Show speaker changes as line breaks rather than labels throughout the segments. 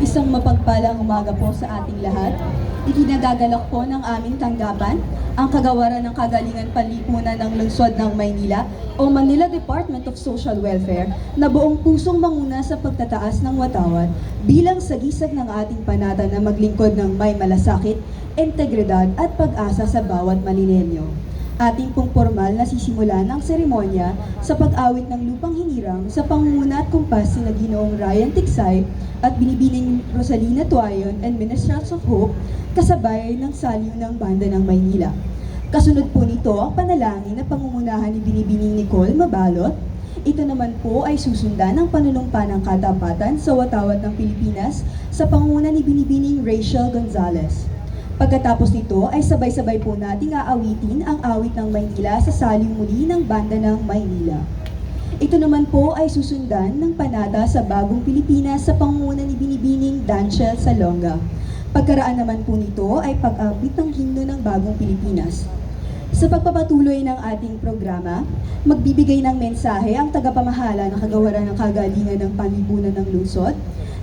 Isang mapagpalang umaga po sa ating lahat. Ikinagagalak po ng aming tanggapan ang kagawaran ng Kagalingan Panlipunan ng Lungsod ng Maynila o Manila Department of Social Welfare na buong pusong manguna sa pagtataas ng watawat bilang sagisag ng ating panata na maglingkod ng may malasakit, integridad at pag-asa sa bawat Manilenyo. Ating pong formal na sisimulan ang seremonya sa pag-awit ng lupang hinirang sa pangunguna at kumpas ni Ginoong Ryan Tiksay at Binibining Rosalina Tuayon and Ministers of Hope kasabay ng saliw ng Banda ng Maynila. Kasunod po nito ang panalangin na pangungunahan ni Binibining Nicole Mabalot. Ito naman po ay susundan ng panunumpa ng katapatan sa watawat ng Pilipinas sa pangunguna ni Binibining Rachel Gonzalez. Pagkatapos nito ay sabay-sabay po nating aawitin ang awit ng Maynila sa saliw muli ng Banda ng Maynila. Ito naman po ay susundan ng panata sa Bagong Pilipinas sa pangunguna ni Binibining Danchel Salonga. Pagkaraan naman po nito ay pag-awit ng himno ng Bagong Pilipinas. Sa pagpapatuloy ng ating programa, magbibigay ng mensahe ang tagapamahala ng Kagawaran ng Kagalingan ng Panlipunan ng Lungsod,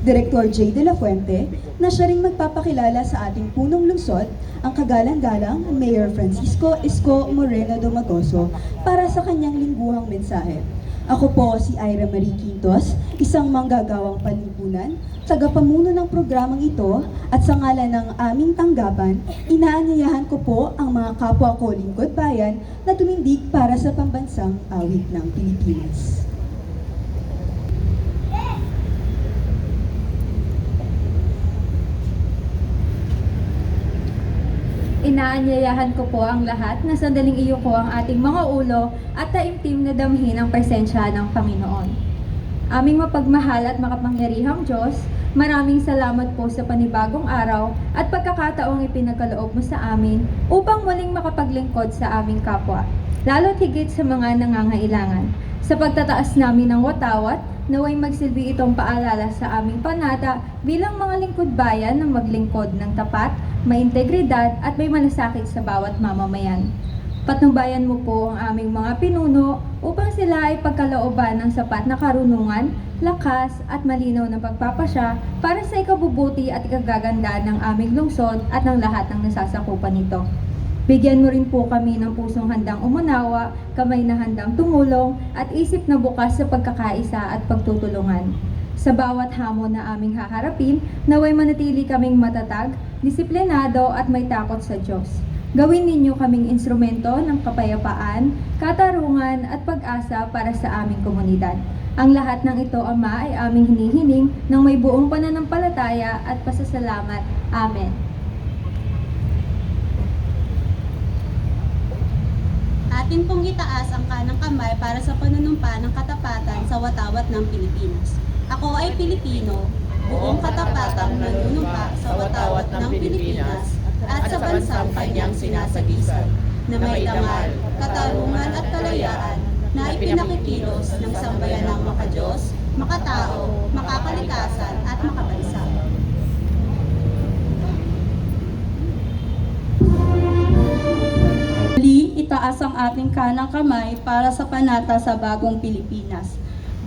Director J. De La Fuente, na siya ring magpapakilala sa ating punong lungsod, ang kagalang-galang Mayor Francisco Isko Moreno Domagoso para sa kanyang lingguhang mensahe. Ako po si Ira Marie Quintos, isang manggagawang panlipunan, tagapamuno ng programang ito at sa ngalan ng aming tanggapan, inaanyayahan ko po ang mga kapwa ko lingkod bayan na tumindig para sa pambansang awit ng Pilipinas.
Inaanyayahan ko po ang lahat na sandaling iyuko ang ating mga ulo at taimtim na damhin ang presensya ng Panginoon. Aming mapagmahal at makapangyarihang Diyos, maraming salamat po sa panibagong araw at pagkakataong ipinagkaloob mo sa amin upang muling makapaglingkod sa aming kapwa, lalo't higit sa mga nangangailangan. Sa pagtataas namin ng watawat, naway magsilbi itong paalala sa aming panata bilang mga lingkod bayan na maglingkod ng tapat, may integridad at may malasakit sa bawat mamamayan. Patnubayan mo po ang aming mga pinuno upang sila ay pagkalooban ng sapat na karunungan, lakas at malinaw na pagpapasya para sa ikabubuti at ikagaganda ng aming lungsod at ng lahat ng nasasakupan nito. Bigyan mo rin po kami ng pusong handang umunawa, kamay na handang tumulong, at isip na bukas sa pagkakaisa at pagtutulungan. Sa bawat hamon na aming haharapin, naway manatili kaming matatag, disiplinado at may takot sa Diyos. Gawin ninyo kaming instrumento ng kapayapaan, katarungan at pag-asa para sa aming komunidad. Ang lahat ng ito, Ama, ay aming hinihiling ng may buong pananampalataya at pasasalamat. Amen.
Atin pong itaas ang kanang kamay para sa panunumpa ng katapatan sa watawat ng Pilipinas. Ako ay Pilipino, buong katapatang nanunumpa sa watawat ng Pilipinas at sa bansang kanyang sinasagisan, na may dangal, katarungan at kalayaan na ipinakikilos ng sambayanang makadiyos, makatao, makakalikasan at makabansa.
Muli, itaas ang ating kanang kamay para sa panata sa Bagong Pilipinas.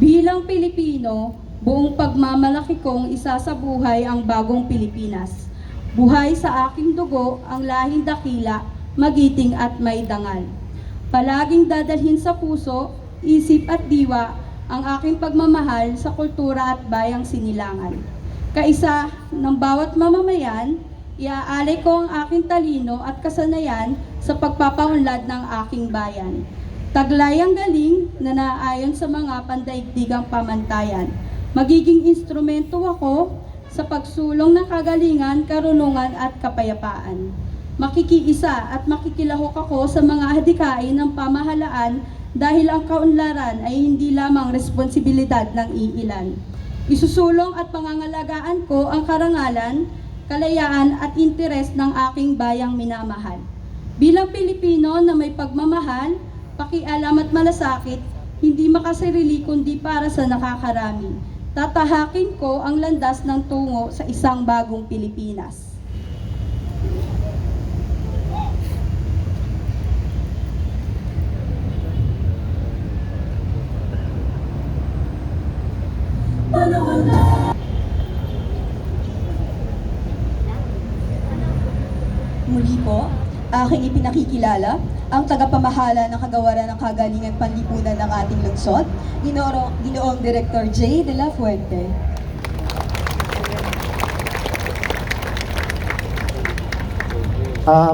Bilang Pilipino, buong pagmamalaki kong isasabuhay ang Bagong Pilipinas. Buhay sa aking dugo ang lahing dakila, magiting at may dangal. Palaging dadalhin sa puso, isip at diwa ang aking pagmamahal sa kultura at bayang sinilangan. Kaisa ng bawat mamamayan, iaalay ko ang aking talino at kasanayan sa pagpapaunlad ng aking bayan. Taglay ang galing na naayon sa mga pandaigdigang pamantayan. Magiging instrumento ako sa pagsulong ng kagalingan, karunungan at kapayapaan. Makikiisa at makikilahok ako sa mga adhikain ng pamahalaan dahil ang kaunlaran ay hindi lamang responsibilidad ng iilan. Isusulong at pangangalagaan ko ang karangalan, kalayaan at interes ng aking bayang minamahal. Bilang Pilipino na may pagmamahal, pakialam at malasakit, hindi makasarili kundi para sa nakakarami. Tatahakin ko ang landas ng tungo sa isang bagong Pilipinas.
Muli po, aking ipinakikilala ang tagapamahala ng kagawaran ng kagalingan panlipunan ng ating lungsod, Ginoong Director J. De La Fuente.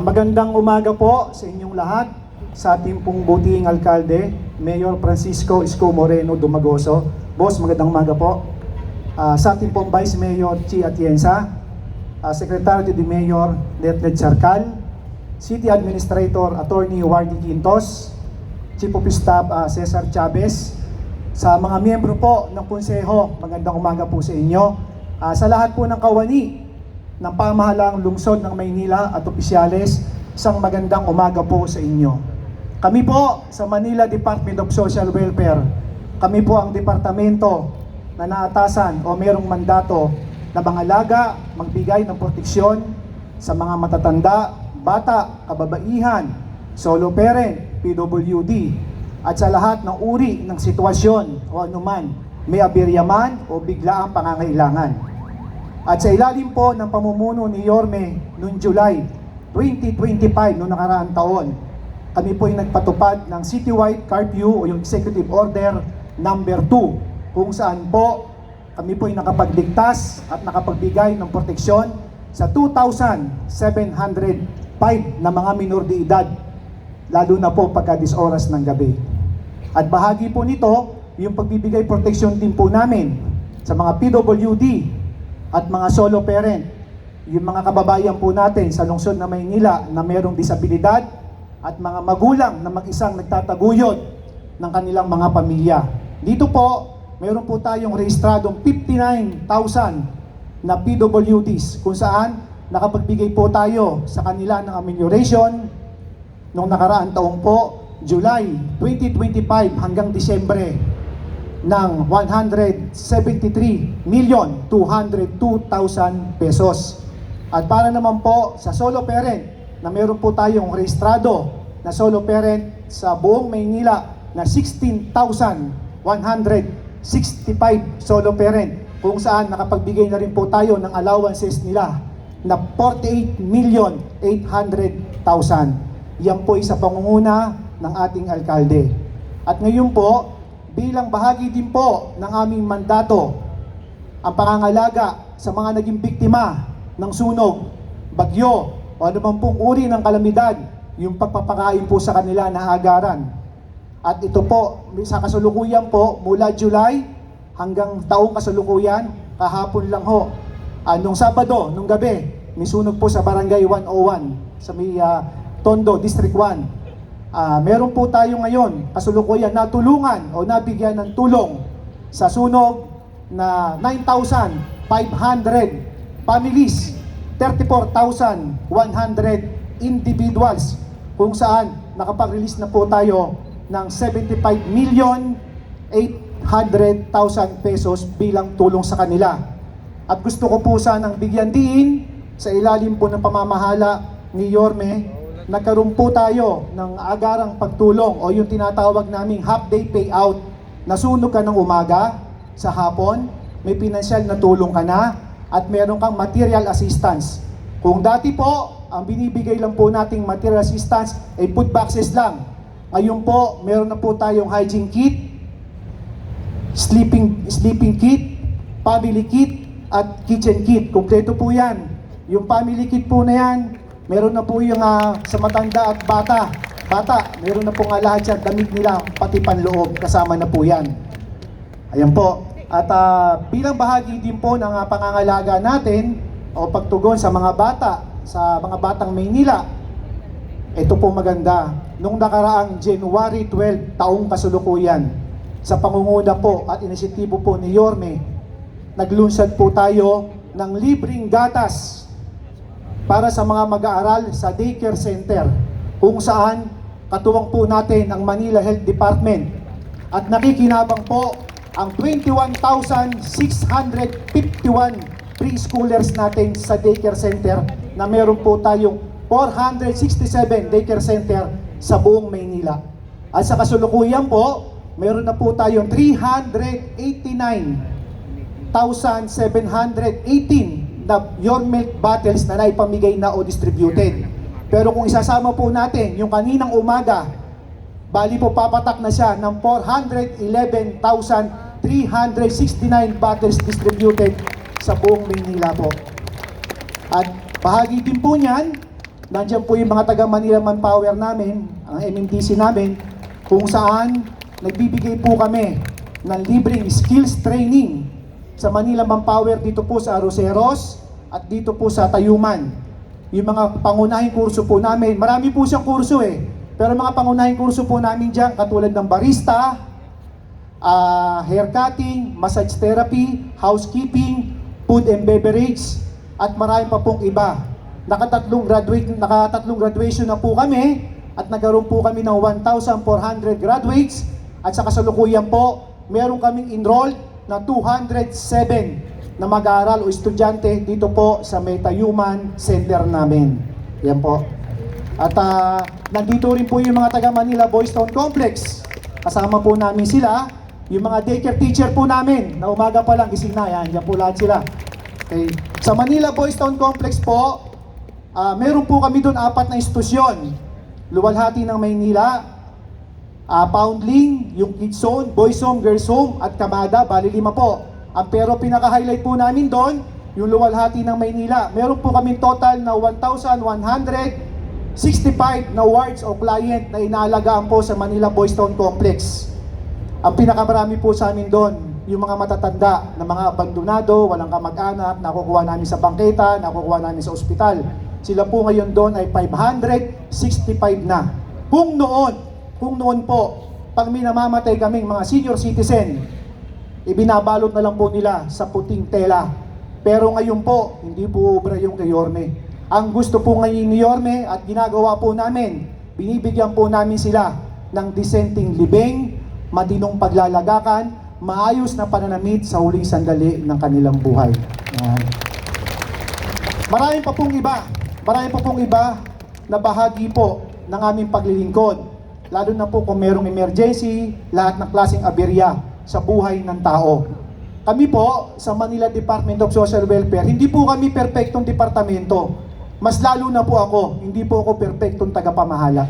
Magandang umaga po sa inyong lahat, sa ating pong butihing alkalde, Mayor Francisco Isko Moreno Dumagoso. Boss, magandang umaga po. Sa ating pong Vice Mayor Chi Atienza, Secretary to the Mayor Letlet Charcal, City Administrator Attorney Wardy Quintos, Chief of Staff Cesar Chavez, sa mga miyembro po ng Konseho, magandang umaga po sa inyo. Sa lahat po ng kawani ng pamahalaang lungsod ng Maynila at opisyales, isang magandang umaga po sa inyo. Kami po sa Manila Department of Social Welfare, kami po ang departamento na naatasan o merong mandato na mangalaga, magbigay ng proteksyon sa mga matatanda, bata, kababaihan, solo parent, PWD, at sa lahat ng uri ng sitwasyon o anuman, may aberya man o biglaang pangangailangan. At sa ilalim po ng pamumuno ni Yorme noong July 2025, noong nakaraang taon, kami po ay nagpatupad ng citywide curfew o yung Executive Order number 2, kung saan po kami po ay nakapagligtas at nakapagbigay ng proteksyon sa 2,705 na mga minor de edad, lalo na po pagka 10 oras ng gabi. At bahagi po nito, yung pagbibigay proteksyon din po namin sa mga PWD at mga solo parent, yung mga kababayan po natin sa lungsod na Maynila na mayroong disabilidad at mga magulang na mag-isang nagtataguyod ng kanilang mga pamilya. Dito po, mayroon po tayong rehistradong 59,000 na PWDs kung saan nakapagbigay po tayo sa kanila ng amelioration noong nakaraang taong po, July 2025 hanggang Disyembre ng 173,202,000 pesos. At para naman po sa solo parent na mayroon po tayong rehistrado na solo parent sa buong Maynila na 16,165 solo parent, kung saan nakapagbigay na rin po tayo ng allowances nila na 48,800,000. Yan po isa pangunguna ng ating alkalde. At ngayon po, bilang bahagi din po ng aming mandato, ang pangangalaga sa mga naging biktima ng sunog, bagyo, o anumang pong uri ng kalamidad, yung pagpapakain po sa kanila na agaran. At ito po, sa kasalukuyan po, mula July hanggang taong kasalukuyan, kahapon lang ho, nung Sabado, nung gabi, may sunog po sa Barangay 101, sa may Tondo, District 1. Meron po tayo ngayon, kasalukuyan, natulungan o nabigyan ng tulong sa sunog na 9,500 families, 34,100 individuals, kung saan nakapag-release na po tayo ng 75,800,000 pesos bilang tulong sa kanila. At gusto ko po sanang bigyan din sa ilalim po ng pamamahala ni Yorme, nagkaroon po tayo ng agarang pagtulong o yung tinatawag naming half-day payout. Nasunog ka ng umaga, sa hapon, may pinansyal na tulong ka na at meron kang material assistance. Kung dati po, ang binibigay lang po nating material assistance ay food boxes lang. Ngayon po, meron na po tayong hygiene kit, sleeping kit, family kit, at kitchen kit. Kompleto po yan. Yung family kit po na yan, meron na po yung sa matanda at bata bata, meron na po nga lahat yan, damit nila, pati panloob, kasama na po yan. Ayan po. At bilang bahagi din po ng pangangalaga natin o pagtugon sa mga bata, sa mga batang Maynila, ito po maganda. Nung nakaraang January 12, taong kasulukuyan, sa pangunguna po at inisyatibo po ni Yorme, naglunsad po tayo ng libreng gatas para sa mga mag-aaral sa daycare center, kung saan katuwang po natin ang Manila Health Department at nakikinabang po ang 21,651 preschoolers natin sa daycare center na meron po tayong 467 daycare center sa buong Maynila. At sa kasulukuyan po, meron na po tayong 389,718 na Yorme bottles na naipamigay na o distributed. Pero kung isasama po natin yung kaninang umaga, bali po papatak na siya ng 411,369 bottles distributed sa buong Maynila po. At bahagi din po niyan, nandiyan po yung mga taga Manila Manpower namin, ang MMDC namin, kung saan nagbibigay po kami ng libreng skills training sa Manila Manpower dito po sa Aroseros at dito po sa Tayuman. Yung mga pangunahing kurso po namin, marami po siyang kurso pero mga pangunahing kurso po namin dyan, katulad ng barista, hair cutting, massage therapy, housekeeping, food and beverage, at marami pa pong iba. Nakatatlong graduation na po kami at nagkaroon po kami ng 1,400 graduates at sa kasalukuyan po, meron kaming enrolled na 207 na mag-aaral o estudyante dito po sa Metayuman Center namin. Yan po. At nandito rin po yung mga taga Manila Boys Town Complex. Kasama po namin sila. Yung mga daycare teacher po namin, na umaga pa lang gising na. Yan po lahat sila. Okay. Sa Manila Boys Town Complex po, meron po kami doon 4 na institusyon. Luwalhati ng Maynila, Poundling, yung Kids Zone, Boys Home, Girls Home, at Kamada, bali 5 po. Pero pinaka-highlight po namin doon, yung luwalhati ng Maynila. Meron po kami total na 1,165 na wards o client na inaalagaan po sa Manila Boys Town Complex. Ang pinakamarami po sa amin doon, yung mga matatanda na mga abandonado, walang kamag-anak, nakukuha namin sa bangketa, nakukuha namin sa ospital. Sila po ngayon doon ay 565 na. Kung noon po, pag minamamatay kaming mga senior citizen, ibinabalot na lang po nila sa puting tela. Pero ngayon po, hindi po obra yung kay Yorme. Ang gusto po ngayon ni Yorme at ginagawa po namin, binibigyan po namin sila ng disenteng libing, matinong paglalagakan, maayos na pananamit sa huling sandali ng kanilang buhay. Marami pa pong iba na bahagi po ng aming paglilingkod. Lalo na po kung merong emergency, lahat ng klaseng aberya sa buhay ng tao. Kami po sa Manila Department of Social Welfare, hindi po kami perpektong departamento. Mas lalo na po ako, hindi po ako perpektong tagapamahala.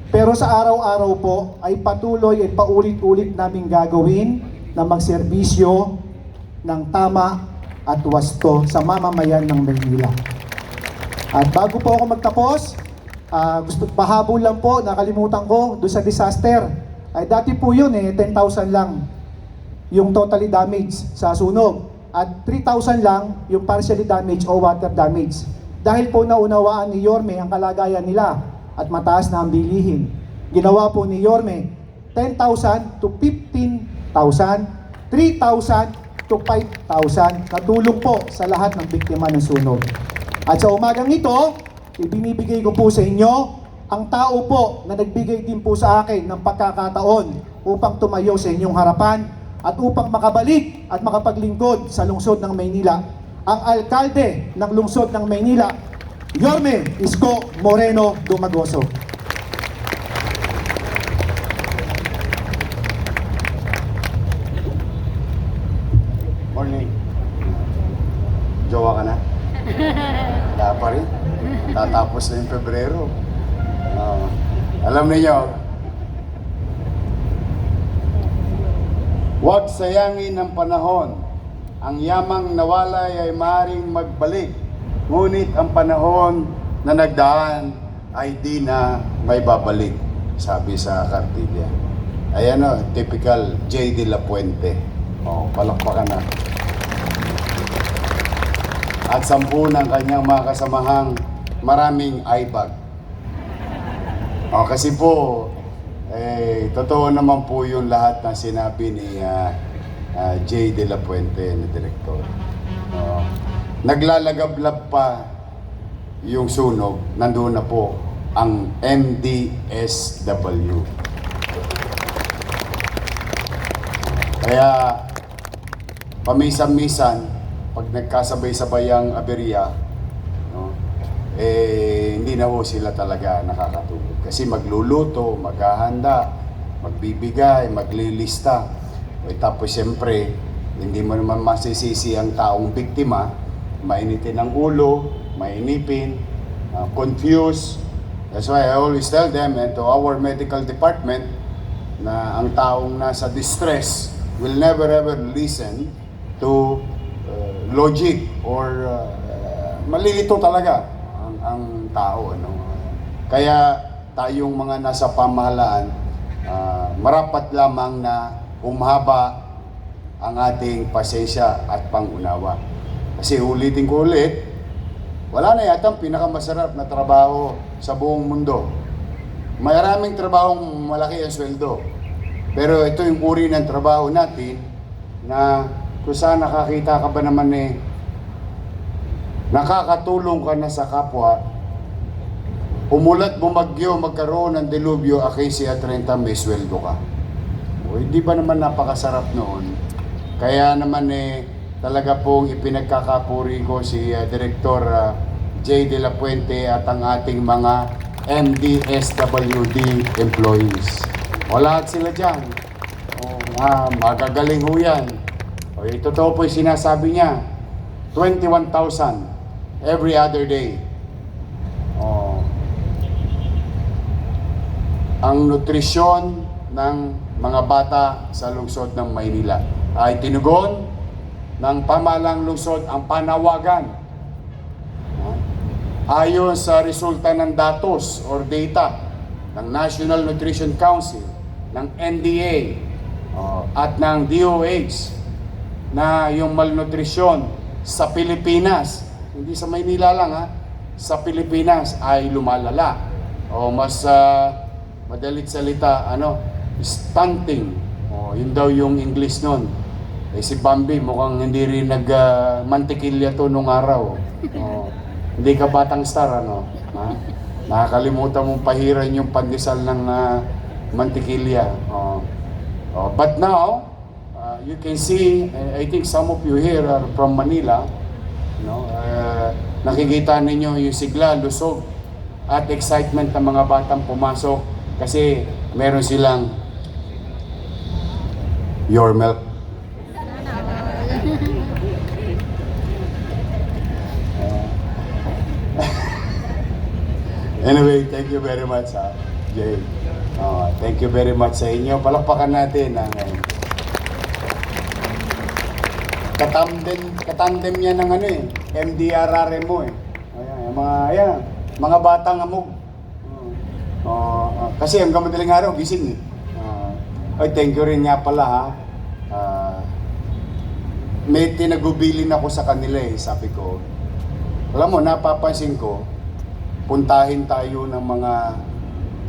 Pero sa araw-araw po ay patuloy at paulit-ulit naming gagawin na magserbisyo ng tama at wasto sa mamamayan ng Maynila. At bago po ako magtapos, gusto pahabol lang po, nakalimutan ko doon sa disaster. Ay dati po yun 10,000 lang yung totally damage sa sunog at 3,000 lang yung partially damage o water damage. Dahil po naunawaan ni Yorme ang kalagayan nila at mataas na ang bilihin, ginawa po ni Yorme 10,000 to 15,000, 3,000 to 5,000 na tulong po sa lahat ng biktima ng sunog. At sa umagang ito, ibinibigay ko po sa inyo ang tao po na nagbigay din po sa akin ng pagkakataon upang tumayo sa inyong harapan at upang makabalik at makapaglingkod sa lungsod ng Maynila. Ang alkalde ng lungsod ng Maynila, Yorme Isko Moreno Dumagoso.
Morning. Jowa ka na? Wala pa rin. Tatapos na yung Pebrero. Alam niyo, huwag sayangin ng panahon. Ang yamang nawalay ay maaaring magbalik. Ngunit ang panahon na nagdaan ay di na may babalik, sabi sa kartilya. Ayan o, typical J. De La Puente. O, palakpakan na. At 10 ng kanyang mga kasamahang maraming eyebag. O, kasi po, totoo naman po yung lahat na sinabi ni J. De La Puente na direktor. Naglalagablab pa yung sunog, nandun na po ang MDSW. Kaya paminsan-minsan, pag nagkasabay-sabay ang aberya, no, hindi na ho sila talaga nakakatulog. Kasi magluluto, maghahanda, magbibigay, maglilista. Tapos siyempre, hindi mo naman masisisi ang taong biktima, mainitin ang ulo, mainipin, confused. That's why I always tell them and to our medical department na ang taong nasa distress will never ever listen to logic or malilito talaga ang tao. Ano? Kaya tayong mga nasa pamahalaan, marapat lamang na umhaba ang ating pasensya at pangunawa. Kasi ulitin ko ulit, wala na yata ang pinakamasarap na trabaho sa buong mundo. Maraming trabahong malaki ang sweldo. Pero ito yung uri ng trabaho natin na kung saan nakakita ka ba naman nakakatulong ka na sa kapwa, umulat, bumagyo, magkaroon ng delubyo, akisi at 30 may sweldo ka. O, hindi ba naman napakasarap noon? Kaya naman talaga pong ipinagkakapuri ko si Director J. De La Puente at ang ating mga MDSWD employees. O lahat sila dyan. Magagaling ho yan. O, totoo po yung sinasabi niya. 21,000 every other day. O, ang nutrisyon ng mga bata sa lungsod ng Maynila ay tinugon ng pamahalang lungsod ang panawagan. Ayon sa resulta ng datos or data ng National Nutrition Council, ng NDA at ng DOH na yung malnutrisyon sa Pilipinas, hindi sa Maynila lang sa Pilipinas ay lumalala. O mas madalit salita, stunting. Yun daw yung English nun. Si Bambi mukhang hindi rin nag-mantikilya to nung araw. Hindi ka batang star, nakakalimutan mong pahiran yung pandesal ng mantikilya. But now, you can see, I think some of you here are from Manila, nakikita ninyo yung sigla, lusog, at excitement ng mga batang pumasok kasi meron silang your milk. Anyway, thank you very much, Jay. Thank you very much sa inyo. Palakpakan natin ang katandem niya ng MDRRMO mga batang amog. Kasi hanggang madaling araw gising thank you rin nga pala may tinagubilin ako sa kanila sabi ko, alam mo, napapansin ko, puntahin tayo ng mga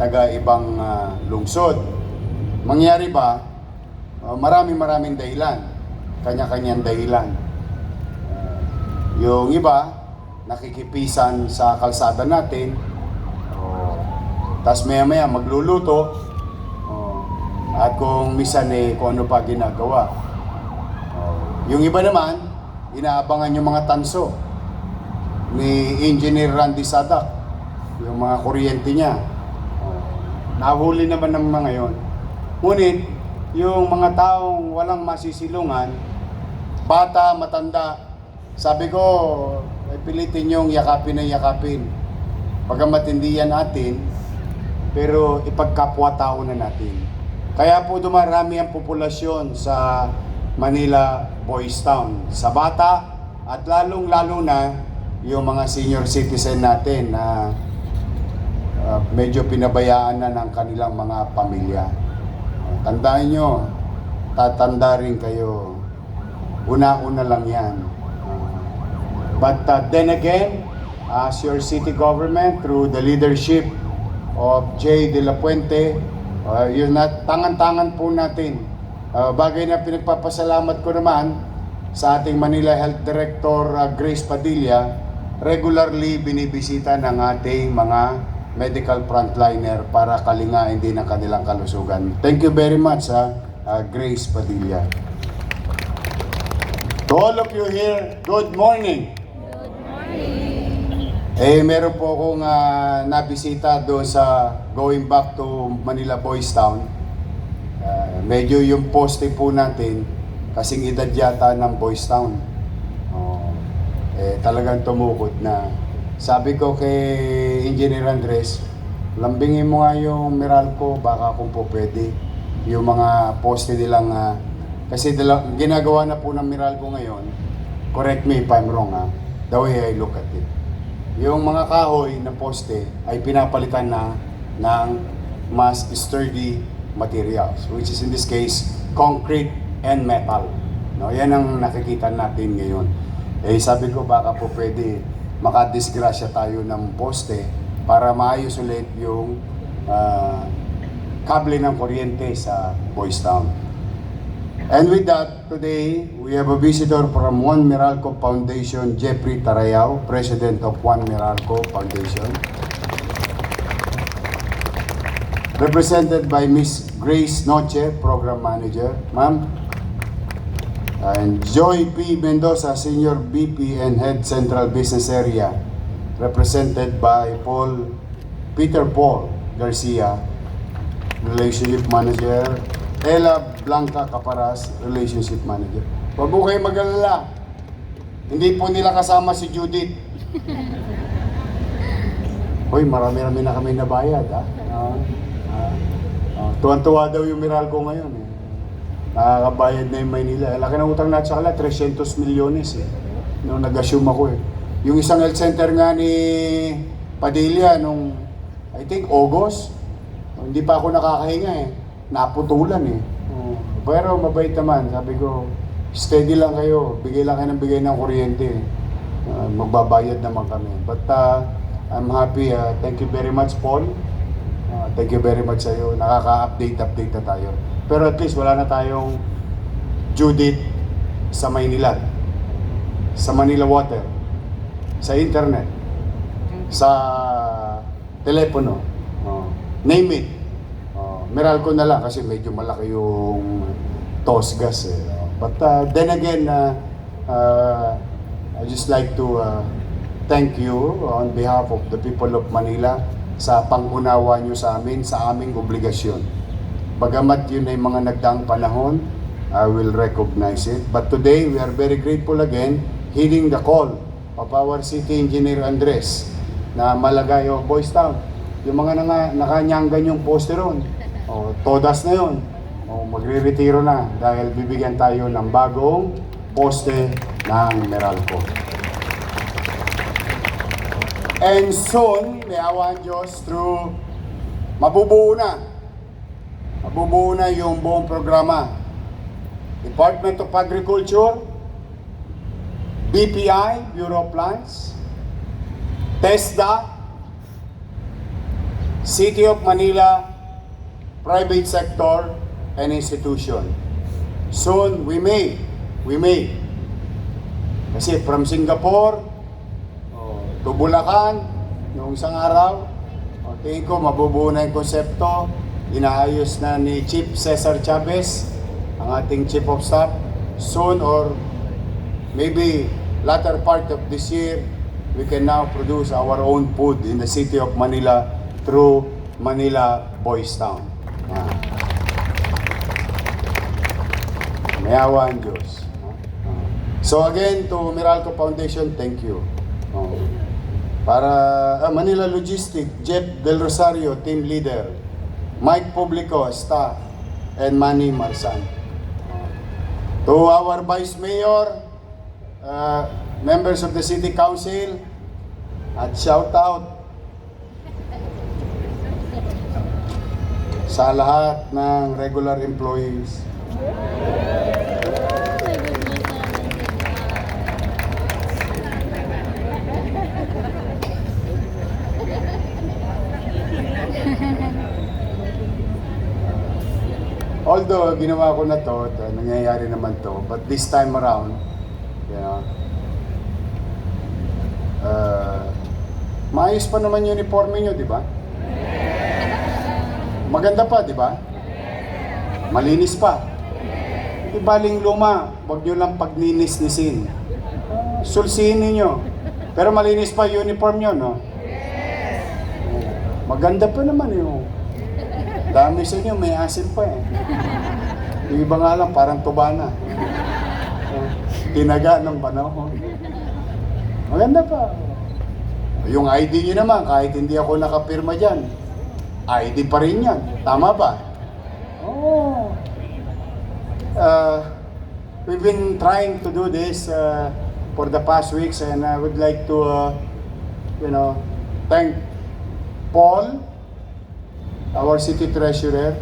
taga-ibang lungsod. Mangyari ba, maraming dahilan, kanya-kanyang dahilan. Yung iba, nakikipisan sa kalsada natin, tapos maya-maya magluluto, at kung misan kung ano pa ginagawa. Yung iba naman, inaabangan yung mga tanso ni Engineer Randy Sadak, yung mga kuryente niya. Nahuli naman ng mga yon. Ngunit, yung mga taong walang masisilungan, bata, matanda, sabi ko, pilitin yung yakapin na yakapin. Pagamat hindi yan atin, pero ipagkapwa-tao na natin. Kaya po dumarami ang populasyon sa Manila Boys Town. Sa bata, at lalong-lalo na yung mga senior citizen natin na medyo pinabayaan na ng kanilang mga pamilya. Tandaan nyo, tatanda rin kayo. Una-una lang yan. But then again, as your city government, through the leadership of Jay De La Puente, yun na, tangan-tangan po natin. Bagay na pinagpapasalamat ko naman sa ating Manila Health Director Grace Padilla, regularly binibisita ng ating mga medical frontliner para kalingain din ang kanilang kalusugan. Thank you very much, Grace Padilla. To all of you here, good morning. Meron po akong nabisita doon sa going back to Manila Boys Town. Medyo yung poste po natin, kasing edad yata ng Boys Town. Talagang tumukod na. Sabi ko kay Engineer Andres, lambingin mo nga yung Meralco, baka kung po pwede. Yung mga poste nilang, kasi ginagawa na po ng Meralco ngayon, correct me if I'm wrong, the way I look at it. Yung mga kahoy na poste ay pinapalitan na ng mas sturdy materials, which is in this case, concrete and metal. No, yan ang nakikita natin ngayon. Sabi ko baka po pwede makadisgrasya tayo ng poste para maayos ulit yung kable ng kuryente sa Boys Town. And with that, today, we have a visitor from One Meralco Foundation, Jeffrey Tarayao, President of One Meralco Foundation. Represented by Ms. Grace Noche, Program Manager. Ma'am. And Joy P. Mendoza, Senior VP and Head Central Business Area. Represented by Peter Paul Garcia, Relationship Manager. Ella Blanca Caparas, Relationship Manager. Huwag po kayo mag-alala. Hindi po nila kasama si Judith. Hoy, marami-rami na kami nabayad, ha? Tuwan-tuwa daw yung Meralco ngayon, eh. Nakakabayad na yung Maynila. Laki ng utang natin sa kanila, 300 milyones, eh. Nung nag-assume ako, eh. Yung isang health center nga ni Padilla, nung, I think, August, hindi pa ako nakakahinga, eh. Naputulan, eh. Pero mabait naman, sabi ko, steady lang kayo, bigay lang kayo ng bigay ng kuryente. Magbabayad naman kami. But I'm happy, thank you very much, Paul. Thank you very much sa iyo. Nakaka-update na tayo. Pero at least wala na tayong Judith sa Maynila, sa Manila Water, sa internet, sa telepono, name it. Meralco na lang kasi medyo malaki yung TOS gas, eh. But then again, I just like to thank you on behalf of the people of Manila sa pangunawa nyo sa amin, sa aming obligasyon. Bagamat yun ay mga nagdaang panahon, I will recognize it. But today, we are very grateful again, heeding the call of our City Engineer Andres na malagay o Boys Town. Yung mga nakanyanggan yung poste ron, todas na yun. Magre-retiro na dahil bibigyan tayo ng bagong poste ng Meralco. And soon, may awa ang Diyos, through mabubuo na yung buong programa. Department of Agriculture, BPI, Bureau of Plants, TESDA, City of Manila, private sector, and institution. Soon, we may. Kasi from Singapore to Bulacan, noong isang araw, tingin ko mabubuo na yung konsepto, inaayos na ni Chief Cesar Chavez, ang ating Chief of Staff. Soon or maybe latter part of this year, we can now produce our own food in the city of Manila through Manila Boys Town. May awa ang Diyos. So again, to Meralco Foundation, thank you. Para Manila Logistic, Jeff Del Rosario, Team Leader, Mike Publico, Staff, and Manny Marsan. To our Vice Mayor, members of the City Council, at shout out sa lahat ng regular employees. Although ginawa ko na to, nangyayari naman to, but this time around, you know, maayos pa naman yung uniforme nyo, di ba? Maganda pa, di ba? Malinis pa. Di baling luma, wag nyo lang pagninis-nisin. Sulsihin ninyo. Pero malinis pa yung uniform nyo, no? Maganda pa naman yung dami sa inyo, may asin pa eh. Yung iba nga lang, parang tuba na. Tinaga ng panahon. Maganda pa. Yung ID nyo naman, kahit hindi ako nakapirma dyan, ID pa rin yan. Tama ba? Oo. We've been trying to do this for the past weeks, and I would like to, thank Paul, our city treasurer,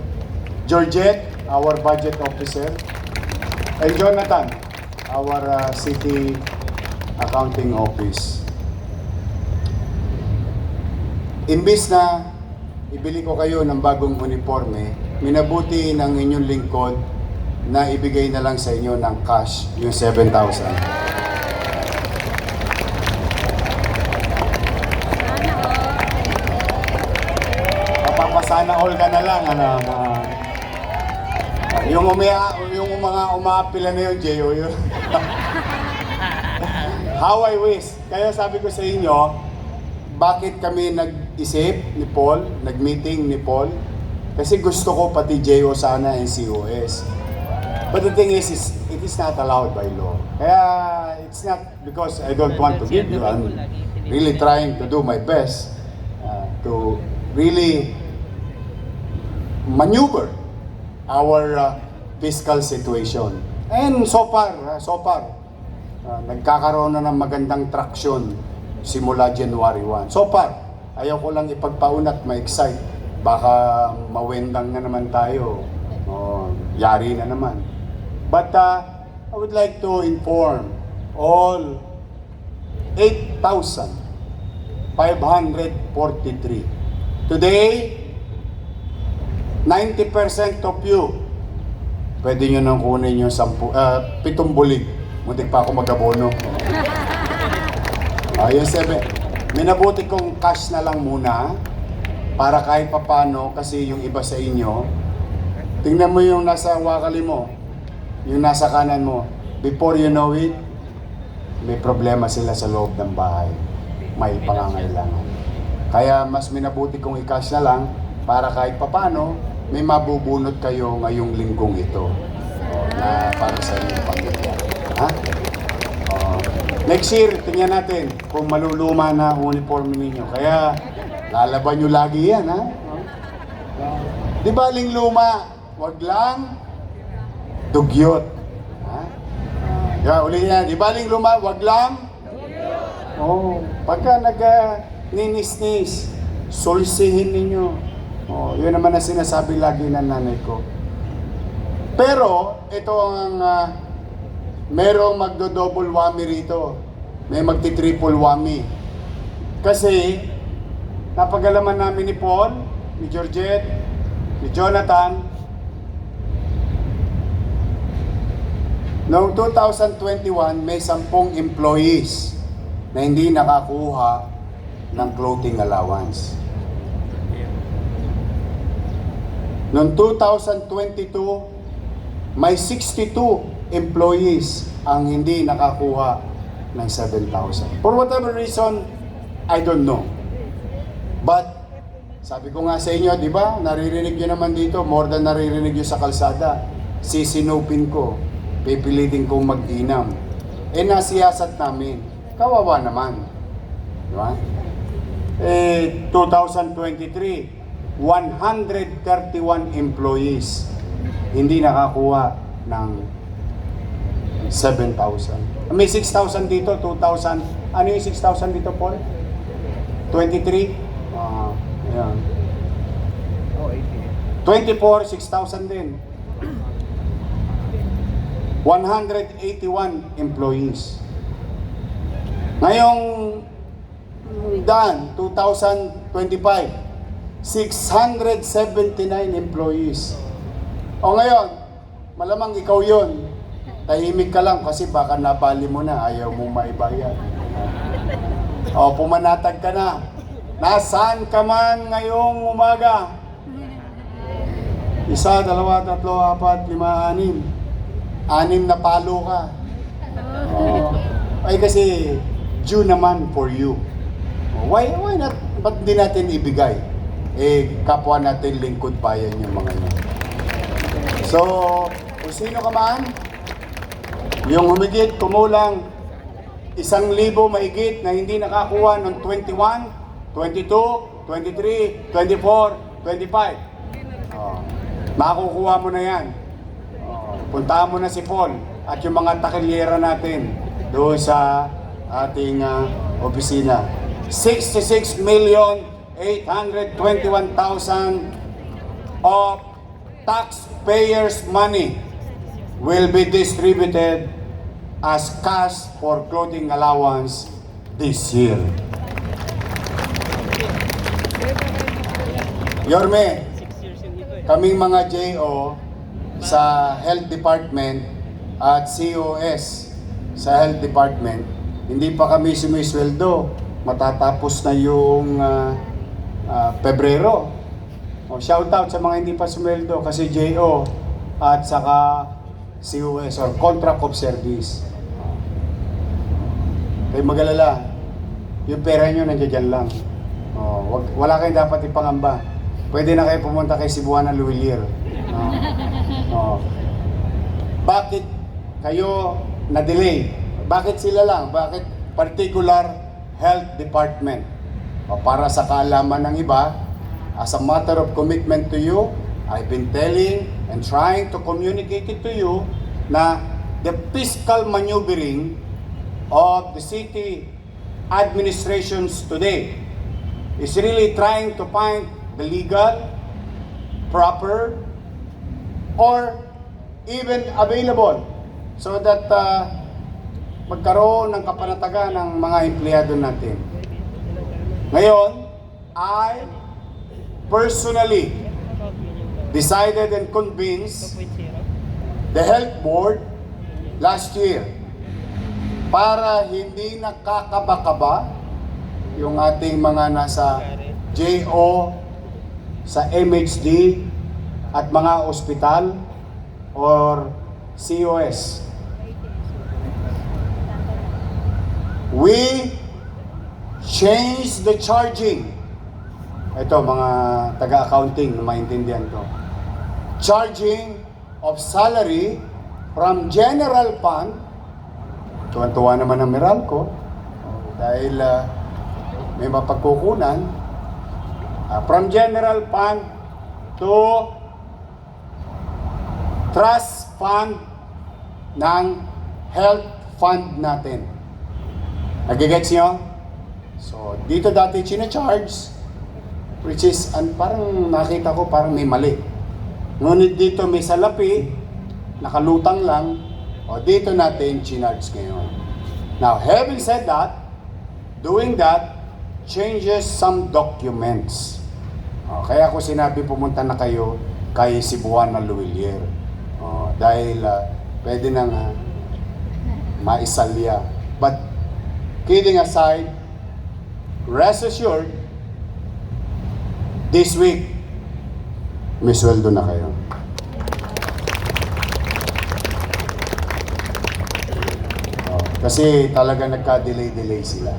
Georgette, our budget officer, and Jonathan, our city accounting office. Imbis na ibili ko kayo ng bagong uniforme, minabuti ng inyong lingkod na ibigay na lang sa inyo ng cash, yung 7,000. Papapasana all ka na lang, yung mga umaapila na yun, J.O. yun. How I wish. Kaya sabi ko sa inyo, bakit kami nag-isip ni Paul, nag-meeting ni Paul? Kasi gusto ko pati J.O. sana and COS. But the thing is, it is not allowed by law. Kaya it's not because I don't want to give you. I'm really trying to do my best to really maneuver our fiscal situation. And so far, nagkakaroon na ng magandang traction simula January 1. So far, ayaw ko lang ipagpaunat, ma-excite. Baka mawendang na naman tayo. Yari na naman. But I would like to inform all 8,543. Today, 90% of you, pwede nyo nang kunin yung 7 bulig. Muntik pa ako mag-abono. Yung 7. Minabuti kong cash na lang muna para kahit papano, kasi yung iba sa inyo, tingnan mo yung nasa wakali mo, yung nasa kanan mo, before you know it, may problema sila sa loob ng bahay. May pangangailangan. Kaya mas minabuti kong i-cash na lang para kahit papano, may mabubunot kayo ngayong linggong ito na para sa inyong pamilya. Ha? Next year, tingnan natin kung maluluma na uniform ninyo. Kaya, lalaban nyo lagi yan, ha? Di ba ling luma? Wag lang dugyot. Ha? Uli yan. Di ba ling luma? Wag lang pagka nag-ninis-nis, sulsihin ninyo. Yun naman ang sinasabi lagi ng nanay ko. Pero, ito ang merong magdo-double whammy rito. May magti-triple whammy. Kasi, napagalaman namin ni Paul, ni Georgette, ni Jonathan, noong 2021, may 10 employees na hindi nakakuha ng clothing allowance. Noong 2022, may 62 employees ang hindi nakakuha ng 7,000. For whatever reason, I don't know. But, sabi ko nga sa inyo, di ba, naririnig nyo naman dito, more than naririnig nyo sa kalsada, sisinupin ko, pipilitin kong mag-inam. Nasiyasat namin, kawawa naman. Di ba? 2023, 131 employees hindi nakakuha ng 7,000. May 6,000 dito, 2,000. Ano yung 6,000 dito, Paul? 23? Ayan. 24, 6,000 din. 181 employees. Ngayong daan, 2025, 679 employees. O ngayon, malamang ikaw yun. Tahimik ka lang kasi baka nabali mo na, ayaw mo maibayad. O, pumanatag ka na. Nasaan ka man ngayong umaga? 1, 2, 3, 4, 5, 6. 6 na palo ka. O, ay kasi due naman for you. O, why not? Ba't di natin ibigay? Eh, kapwa natin lingkod bayan yung mga yun. So, kung sino ka man, yung humigit, kumulang 1,000 mahigit na hindi nakakuha ng 21, 22, 23, 24, 25. Makukuha mo na yan. Puntahan mo na si Paul at yung mga takilyera natin doon sa ating opisina. 66,821,000 of taxpayers' money will be distributed as cash for clothing allowance this year. Yorme, kaming mga JO sa Health Department at COS sa Health Department, hindi pa kami sumisweldo. Matatapos na yung Pebrero. Shout out sa mga hindi pa sumweldo kasi JO at saka COS or Contract of Service. Kayo mag-alala, yung pera nyo nandiyan lang. Wala kayong dapat ipangamba. Pwede na kayo pumunta kay Cebuana Luwilier. Bakit kayo na-delay? Bakit sila lang? Bakit particular health department? Para sa kaalaman ng iba, as a matter of commitment to you, I've been telling and trying to communicate it to you na the fiscal maneuvering of the city administrations today is really trying to find the legal, proper, or even available so that magkaroon ng kapanatagan ng mga empleyado natin. Ngayon, I personally decided and convinced the health board last year para hindi nakakaba-kaba yung ating mga nasa JO, sa MHD at mga ospital or COS. We changed the charging. Ito, mga taga-accounting na maintindihan to. Charging of salary from general fund. Tuwan-tuwa naman ang Meralco dahil may mapagkukunan. From general fund to trust fund ng health fund natin. Nagigets nyo? So, dito dati charge, which is, parang nakita ko parang may mali. Ngunit dito may salapi, nakalutang lang, o dito natin charge ngayon. Now, having said that, doing that changes some documents. Kaya ako sinabi pumunta na kayo kay Cebuana Luwilier. Dahil pwede nang maisalya. But kidding aside, rest assured, this week, may sweldo na kayo. Kasi talaga nagka-delay sila.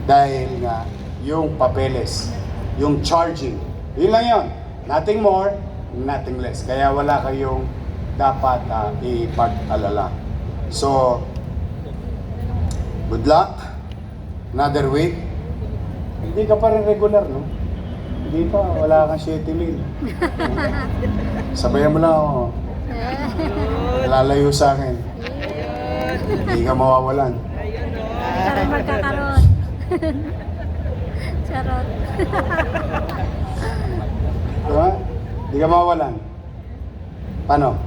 Dahil nga, yung papeles, yung charging, yun lang yun. Nothing more, nothing less. Kaya wala kayong dapat ipag-alala. So, good luck. Another week. Hindi ka pa rin regular, no? Hindi pa, wala kang 7,000. Sabayan mo lang ako. Lalayo sa akin. Hindi ka mawawalan.
Karoon magkakaroon. Charot.
Diba? Hindi ka mawawalan. Paano?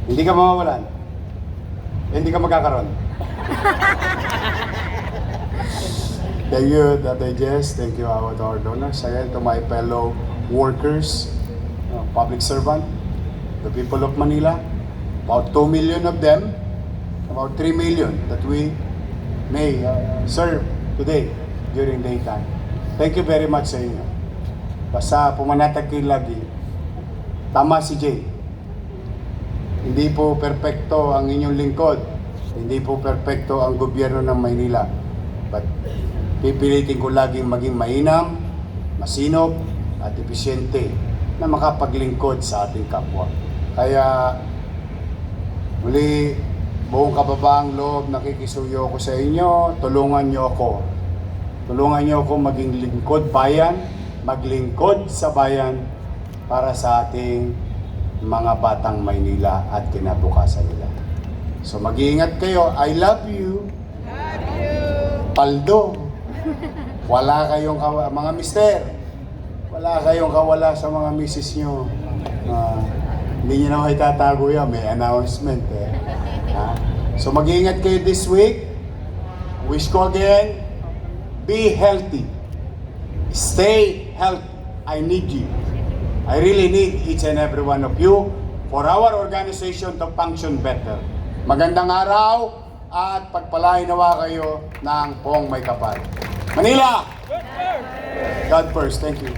Hindi ka mawawalan. Hindi ka magkakaroon. Thank you, Tatay Jess. Thank you, to our donors. Again, to my fellow workers, public servant, the people of Manila, about 2 million of them, about 3 million that we may serve today during daytime. Thank you very much sa inyo. Basta pumanatag kayo lagi. Tama si Jay. Hindi po perpekto ang inyong lingkod. Hindi po perpekto ang gobyerno ng Maynila. But pipilitin ko laging maging mainam, masinop, at episyente na makapaglingkod sa ating kapwa. Kaya muli, buong kababaang loob, nakikisuyo ko sa inyo, tulungan niyo ako. Tulungan niyo ako maging lingkod bayan, maglingkod sa bayan para sa ating mga batang Maynila at kinabukasan nila. So mag-iingat kayo. I love you. Paldo. Wala kayong mga mister. Wala kayong kawala sa mga misis nyo. Hindi nyo na itatago yan. May announcement eh. So mag-iingat kayo this week. Wish ko again, be healthy. Stay healthy. I need you. I really need each and every one of you for our organization to function better. Magandang araw at pagpalain nawa kayo ng Pong May Kapal. Manila! God first. Thank you.